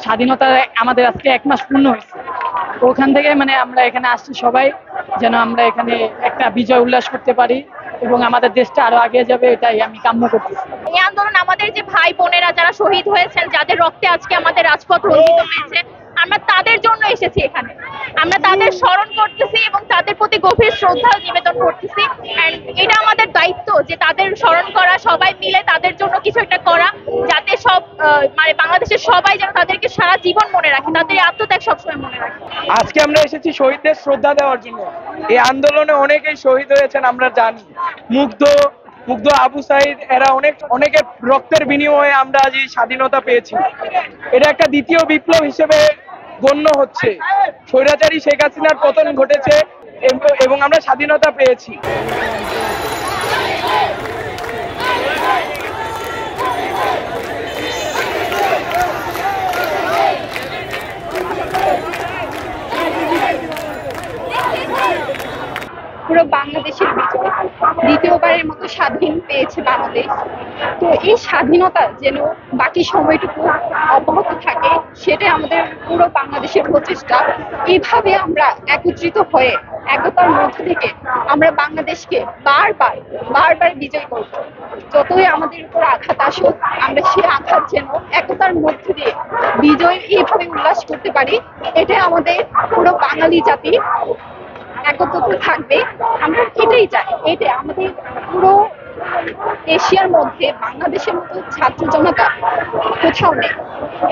স্বাধীনতা আমাদের আজকে 1 মাস পূর্ণ হয়েছে। ওখান থেকে মানে আমরা এখানে আসছি সবাই যেন আমরা এখানে একটা বিজয় উল্লাস করতে পারি এবং আমাদের দেশটা আরো আগে যাবে, এটাই আমি কাম্য করতেছি। এই আন্দোলন আমাদের যে ভাই বোনেরা যারা শহীদ হয়েছেন, যাদের রক্তে আজকে আমাদের রাজপথ রঞ্জিত হয়েছে, আমরা তাদের জন্য এসেছি এখানে। আমরা তাদের স্মরণ করতেছি এবং তাদের প্রতি গভীর শ্রদ্ধা নিবেদন করতেছি। এন্ড এটা আমাদের দায়িত্ব যে তাদের স্মরণ করা, সবাই মিলে তাদের জন্য কিছু একটা করা, যাতে সব মানে বাংলাদেশের সবাই যেন তাদেরকে সারা জীবন মনে রাখে, তাদের আত্মত্যাগ সবসময় মনে রাখে। আজকে আমরা এসেছি শহীদদের শ্রদ্ধা দেওয়ার জন্য। এই আন্দোলনে অনেকেই শহীদ হয়েছেন আমরা জানি। মুগ্ধ আবু সাইদ এরা অনেকের রক্তের বিনিময়ে আমরা আজ এই স্বাধীনতা পেয়েছি। এটা একটা দ্বিতীয় বিপ্লব হিসেবে গণ্য হচ্ছে। স্বৈরাচারী শেখ হাসিনার পতন ঘটেছে এবং আমরা স্বাধীনতা পেয়েছি। পুরো বাংলাদেশের বিজয়, দ্বিতীয়বারের মতো স্বাধীন পেয়েছে বাংলাদেশ। তো এই স্বাধীনতা যেন বাকি সময়টুকু অব্যাহত থাকে, সেটাই আমাদের পুরো বাংলাদেশের প্রচেষ্টা। এইভাবে আমরা একত্রিত হয়ে একতার মধ্য থেকে আমরা বাংলাদেশকে বারবার বিজয় করব। যতই আমাদের উপর আঘাত আসুক, আমরা সেই আঘাত যেন একতার মধ্য দিয়ে বিজয় এইভাবে উল্লাস করতে পারি। এটাই আমাদের পুরো বাঙালি জাতি একত্রিত থাকবে। আমরা এটাই চাই। এটাই আমাদের পুরো এশিয়ার মধ্যে বাংলাদেশের মতো ছাত্র জনতা কোথাও নেই।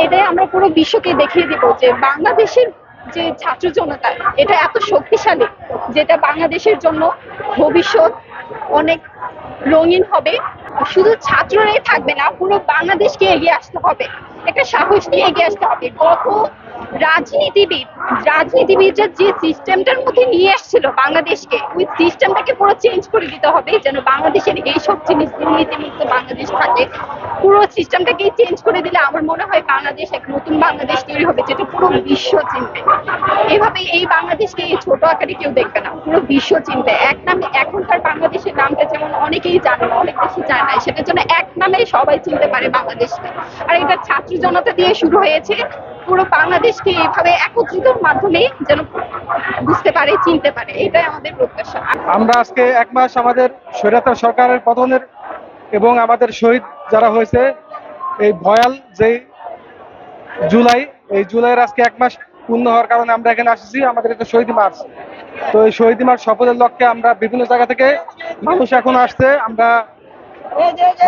এটাই আমরা পুরো বিশ্বকে দেখিয়ে দিব যে বাংলাদেশের যে ছাত্র জনতা এটা এত শক্তিশালী, যেটা বাংলাদেশের জন্য ভবিষ্যৎ অনেক রঙিন হবে। শুধু ছাত্ররাই থাকবে না, পুরো বাংলাদেশকে এগিয়ে আসতে হবে, একটা সাহস নিয়ে এগিয়ে আসতে হবে। গত রাজনীতিবিদরা যে সিস্টেমটার মধ্যে নিয়ে এসেছিল বাংলাদেশকে, ওই সিস্টেমটাকে পুরো চেঞ্জ করে দিতে হবে যেন বাংলাদেশের এইসব জিনিস দুর্নীতিমুক্ত বাংলাদেশ থাকে। পুরো সিস্টেমটাকে চেঞ্জ করে দিলে আমার মনে হয় বাংলাদেশ এক নতুন বাংলাদেশ তৈরি হবে, যেটা পুরো বিশ্ব চিনবে। এভাবে এই বাংলাদেশকে এই ছোট আকারে কেউ দেখবে না, পুরো বিশ্ব চিনবে। এক নামে এখনকার বাংলাদেশের নামটা যেমন অনেকেই জানে না, অনেক বেশি জানে না, সেটার জন্য এক নামে সবাই চিনতে পারে বাংলাদেশকে। আর এটা ছাত্র জনতা দিয়ে শুরু হয়েছে। পুরো বাংলাদেশকে এইভাবে একত্রিতর মাধ্যমে যেন বুঝতে পারে, চিনতে পারে, এটাই আমাদের প্রত্যাশা। আমরা আজকে 1 মাস আমাদের স্বৈরাচার সরকারের পতনের এবং আমাদের শহীদ যারা হয়েছে এই ভয়াল যে জুলাইয়ের আজকে 1 মাস পূর্ণ হওয়ার কারণে আমরা এখানে আসছি। আমাদের এটা শহীদ মার্চ। তো এই শহীদ মার্চ সফলের লক্ষ্যে আমরা বিভিন্ন জায়গা থেকে মানুষ এখন আসছে।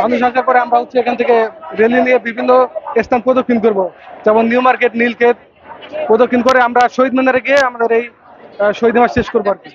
মানুষ আসার পরে আমরা এখান থেকে র্যালি নিয়ে বিভিন্ন স্থান প্রদক্ষিণ করবো, যেমন নিউ মার্কেট, নীলক্ষেত প্রদক্ষিণ করে আমরা শহীদ মিনারে গিয়ে আমাদের এই শহীদ মার্চ শেষ করবো আর কি।